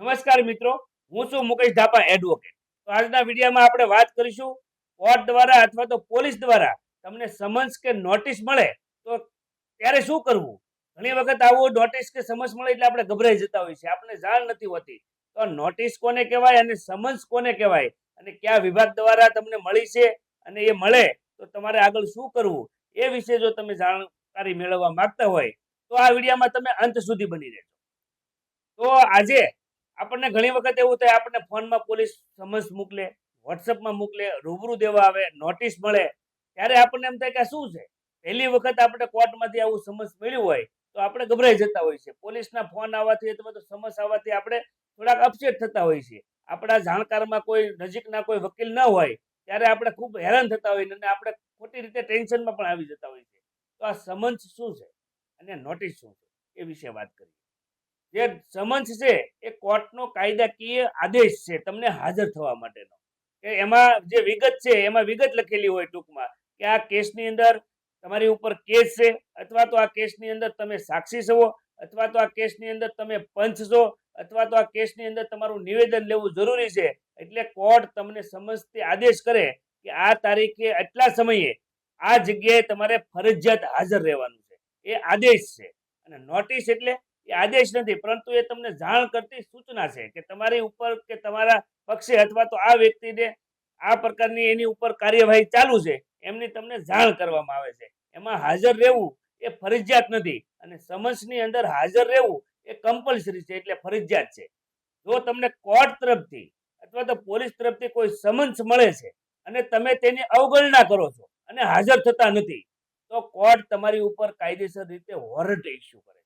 નમસ્કાર મિત્રો, હું છું મુકેશ ધાપા એડવોકેટ. તો આજના વિડીયોમાં આપણે વાત કરીશું કોર્ટ દ્વારા અથવા તો પોલીસ દ્વારા તમને સમન્સ કે નોટિસ મળે તો ત્યારે શું કરવું. ઘણી વખત આવું નોટિસ કે સમન્સ મળે એટલે આપણે ગભરાઈ જતા હોઈએ છીએ, આપણે જાણ નથી હોતી. તો નોટિસ કોને કહેવાય અને સમન્સ કોને કહેવાય અને કયા વિભાગ દ્વારા તમને મળી છે અને એ મળે તો તમારે આગળ શું કરવું એ વિશે જો તમે જાણકારી મેળવવા માંગતા હોય તો આ વિડીયોમાં તમે અંત સુધી બની રહેજો. તો આજે આપણને ઘણી વખત એવું થાય, આપણને ફોનમાં પોલીસ સમન્સ મોકલે, વોટ્સઅપમાં મોકલે, રૂબરૂ દેવા આવે, નોટિસ મળે, ત્યારે આપણને એમ થાય કે આ શું છે. પહેલી વખત આપણે કોર્ટમાંથી આવું સમન્સ મળ્યું હોય તો આપણે ગભરાઈ જતા હોય છે. પોલીસના ફોન આવવાથી અથવા તો સમન્સ આવવાથી આપણે થોડાક અપસેટ થતા હોય છે. આપણા જાણકારમાં કોઈ નજીકના કોઈ વકીલ ન હોય ત્યારે આપણે ખૂબ હેરાન થતા હોઈએ અને આપણે ખોટી રીતે ટેન્શનમાં પણ આવી જતા હોય છે. તો આ સમન્સ શું છે અને નોટિસ શું છે એ વિશે વાત કરીએ. જે સમન્સ છે એ કોર્ટનો કાયદાકીય આદેશ છે તમને હાજર થવા માટેનો, કે એમાં જે વિગત છે એમાં વિગત લખેલી હોય ટૂંકમાં કે આ કેસની અંદર તમારી ઉપર કેસ છે, અથવા તો આ કેસની અંદર તમે સાક્ષી છો, અથવા તો આ કેસની અંદર તમે પંચ છો, અથવા તો આ કેસની અંદર તમારું નિવેદન લેવું જરૂરી છે. એટલે કોર્ટ તમને સમન્સથી આદેશ કરે કે આ તારીખે આટલા સમયે આ જગ્યાએ તમારે ફરજિયાત હાજર રહેવાનું છે. એ આદેશ છે. અને નોટિસ એટલે એ આદેશ નથી, પરંતુ એ તમને જાણ કરતી સૂચના છે કે તમારી ઉપર કે તમારા પક્ષે અથવા તો આ વ્યક્તિને આ પ્રકારની એની ઉપર કાર્યવાહી ચાલુ છે એમની તમને જાણ કરવામાં આવે છે. એમાં હાજર રહેવું એ ફરજિયાત નથી અને સમન્સની અંદર હાજર રહેવું એ કમ્પલસરી છે, એટલે ફરજિયાત છે. જો તમને કોર્ટ તરફથી અથવા તો પોલીસ તરફથી કોઈ સમન્સ મળે છે અને તમે તેની અવગણના કરો છો અને હાજર થતા નથી, તો કોર્ટ તમારી ઉપર કાયદેસર રીતે વોરંટ ઇસ્યુ કરે,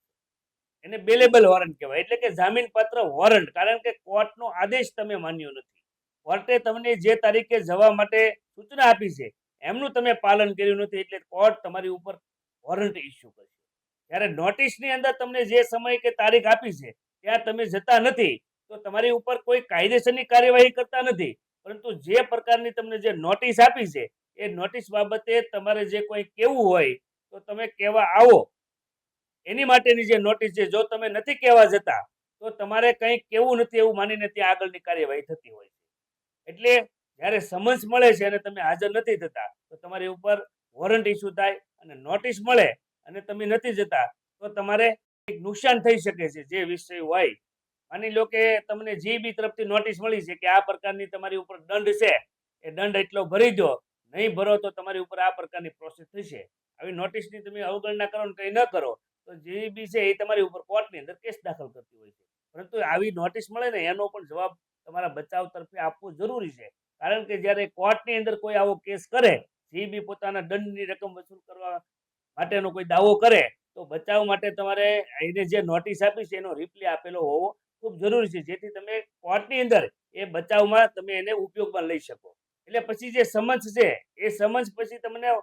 એને બેલેબલ વોરંટ કહેવાય, એટલે કે જામીનપાત્ર વોરંટ. કારણ કે કોર્ટનો આદેશ તમે માન્યો નથી, કોર્ટે તમને જે તારીખે જવા માટે સૂચના આપી છે એમનું તમે પાલન કર્યું નથી, એટલે કોર્ટ તમારી ઉપર વોરંટ ઇસ્યુ કરશે. જ્યારે નોટિસની અંદર તમને જે સમય કે તારીખ આપી છે ત્યાં તમે જતા નથી તો તમારી ઉપર કોઈ કાયદેસરની કાર્યવાહી કરતા નથી, પરંતુ જે પ્રકારની તમને જે નોટિસ આપી છે એ નોટિસ બાબતે તમારે જે કોઈ કહેવું હોય તો તમે કહેવા આવો. એની માટેની જે નોટિસ છે, જો તમે નથી કહેવા જતા તો તમારે કંઈ કેવું નથી એવું માનીને ત્યાં આગળની કાર્યવાહી થતી હોય છે. એટલે જ્યારે સમન્સ મળે છે અને તમે હાજર નથી થતા તો તમારી ઉપર વોરંટ ઇસ્યુ થાય, અને નોટિસ મળે અને તમે નથી જતા તો તમારે એક નુકસાન થઈ શકે છે. જે વિષય હોય, માની લો કે તમને જીબી તરફથી નોટિસ મળી છે કે આ પ્રકારની તમારી ઉપર દંડ છે, એ દંડ એટલો ભરી દો, નહીં ભરો તો તમારી ઉપર આ પ્રકારની પ્રોસેસ થશે. આવી નોટિસની તમે અવગણના કરો ને કંઈ ન કરો તો જીબી છે એ તમારી ઉપર કોર્ટની અંદર કેસ દાખલ કરતી હોય છે. પરંતુ આવી નોટિસ મળે ને એનો પણ જવાબ તમારા બચાવ તરફે આપવો જરૂરી છે. કારણ કે જ્યારે કોર્ટની અંદર કોઈ આવો કેસ કરે, જીબી પોતાના દંડની રકમ વસૂલ કરવા માટેનો કોઈ દાવો કરે તો બચાવ માટે તમારે એને જે નોટિસ આપી છે એનો રિપ્લે આપેલો હોવો ખૂબ જરૂરી છે, જેથી તમે કોર્ટની અંદર એ બચાવમાં તમે એને ઉપયોગમાં લઈ શકો. એટલે પછી જે સમન્સ છે એ સમન્સ પછી તમને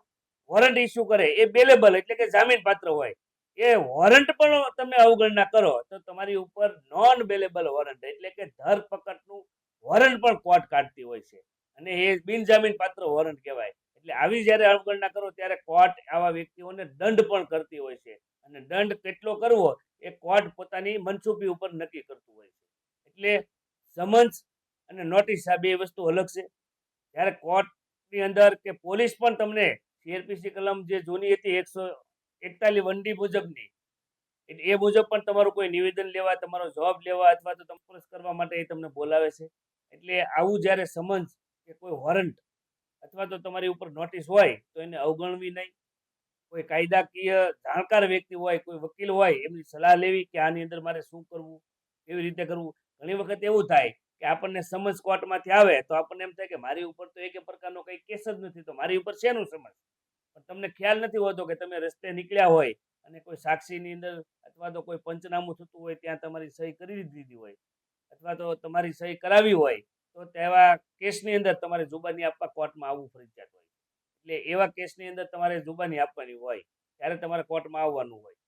વોરંટ ઇસ્યુ કરે એ બેલેબલ એટલે કે જામીન પાત્ર હોય. એ વોરંટ પણ તમે અવગણના કરો તો તમારી ઉપર નોન બેલેબલ વોરંટ એટલે કે ધરપકડનું વોરંટ પણ કોર્ટ કાઢતી હોય છે, અને એ બિનજામીન પાત્ર વોરંટ કહેવાય. એટલે આવી જ્યારે અવગણના કરો ત્યારે કોર્ટ આવા વ્યક્તિઓને દંડ પણ કરતી હોય છે, અને દંડ કેટલો કરવો એ કોર્ટ પોતાની મનસુબી ઉપર નક્કી કરતું હોય છે. એટલે સમન્સ અને નોટિસ આ બે વસ્તુ અલગ છે. જ્યારે કોર્ટની અંદર કે પોલીસ પણ તમને સીઆરપીસી કલમ જે જૂની હતી 141 વનડી મુજબની, એ મુજબ પણ તમારું કોઈ નિવેદન લેવા, તમારો જવાબ લેવા અથવા તો તપાસ કરવા માટે એ તમને બોલાવે છે. એટલે આવું જ્યારે સમન્સ કે કોઈ વોરંટ અથવા તો તમારી ઉપર નોટિસ હોય તો એને અવગણવી નહીં. કોઈ કાયદાકીય જાણકાર વ્યક્તિ હોય, કોઈ વકીલ હોય, એમની સલાહ લેવી કે આની અંદર મારે શું કરવું, કેવી રીતે કરવું. ઘણી વખત એવું થાય કે આપણને સમન્સ કોર્ટમાંથી આવે તો આપણને એમ થાય કે મારી ઉપર તો એક પ્રકારનો કંઈ કેસ જ નથી, તો મારી ઉપર શેનું સમન્સ. પણ તમને ખ્યાલ નથી હોતો કે તમે રસ્તે નીકળ્યા હોય અને કોઈ સાક્ષીની અંદર અથવા તો કોઈ પંચનામું થતું હોય ત્યાં તમારી સહી કરી દીધી હોય અથવા તો તમારી સહી કરાવી હોય તો તેવા કેસની અંદર તમારે જુબાની આપવા કોર્ટમાં આવવું ફરજિયાત હોય. એટલે એવા કેસની અંદર તમારે જુબાની આપવાની હોય ત્યારે તમારે કોર્ટમાં આવવાનું હોય.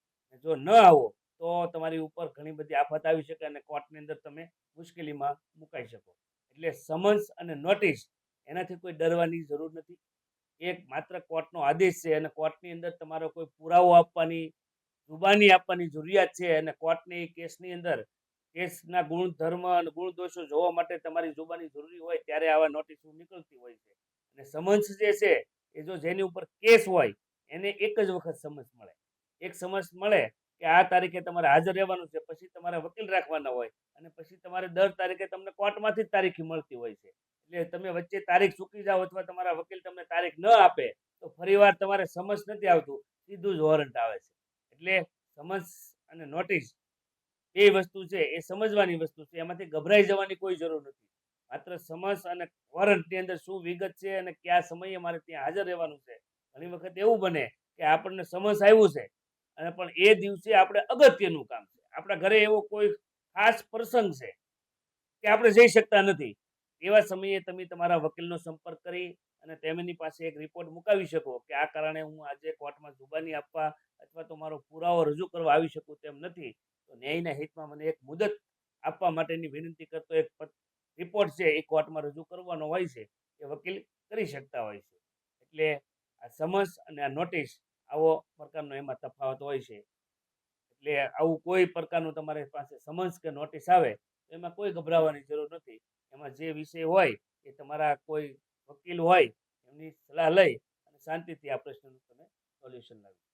જો ન આવો તો તમારી ઉપર ઘણી બધી આફત આવી શકે અને કોર્ટની અંદર તમે મુશ્કેલીમાં મુકાઈ શકો. એટલે સમન્સ અને નોટિસ એનાથી કોઈ ડરવાની જરૂર નથી. એક માત્ર કોર્ટનો આદેશ છે અને કોર્ટની અંદર તમારો કોઈ પુરાવો આપવાની, જુબાની આપવાની જરૂરિયાત છે, અને કોર્ટની કેસની અંદર કેસના ગુણધર્મ અને ગુણદોષો જોવા માટે તમારી જુબાની જરૂરી હોય ત્યારે આવા નોટિસો નીકળતી હોય છે. અને સમન્સ જે છે એ જો જેની ઉપર કેસ હોય એને એક જ વખત સમન્સ મળે. એક સમન્સ મળે કે આ તારીખે તમારે હાજર રહેવાનું છે, પછી તમારે વકીલ રાખવાના હોય અને પછી તમારે દર તારીખે તમને કોર્ટમાંથી જ તારીખ મળતી હોય છે. એટલે તમે વચ્ચે તારીખ ચૂકી જાઓ અથવા તમારા વકીલ તમને તારીખ ન આપે તો ફરીવાર તમારે સમન્સ નથી આવતું, સીધું જ વોરંટ આવે છે. એટલે સમન્સ અને નોટિસ એ વસ્તુ છે એ સમજવાની વસ્તુ છે. એમાંથી ગભરાઈ જવાની કોઈ જરૂર નથી. માત્ર સમન્સ અને વોરંટની અંદર શું વિગત છે અને કયા સમયે મારે ત્યાં હાજર રહેવાનું છે. ઘણી વખત એવું બને કે આપણને સમન્સ આવ્યું છે અને પણ એ દિવસે આપણે અગત્યનું કામ છે. આપણા ઘરે એવો કોઈ ખાસ પ્રસંગ છે કે આપણે જઈ શકતા નથી. એવા સમયે તમે તમારા વકીલનો સંપર્ક કરી અને તેમની પાસે એક રિપોર્ટ મુકાવી શકો કે આ કારણે હું આજે કોર્ટમાં જુબાની આપવા અથવા તો મારો પુરાવો રજૂ કરવા આવી શકું તેમ નથી. તો ન્યાયના હિતમાં મને એક મુદત આપવા માટેની વિનંતી કરતો એક રિપોર્ટ છે એ કોર્ટમાં રજૂ કરવાનો હોય છે. એ વકીલ કરી શકતા હોય છે. એટલે આ સમન્સ અને આ નોટિસ આવો પ્રકારનો એમાં તફાવત હોય છે. એટલે આવું કોઈ પ્રકારનું તમારી પાસે સમન્સ કે નોટિસ આવે તો એમાં કોઈ ગભરાવાની જરૂર નથી. એમાં જે વિષય હોય એ તમારા કોઈ વકીલ હોય એમની સલાહ લઈ અને શાંતિથી આ પ્રશ્નનું તમે સોલ્યુશન લાવી.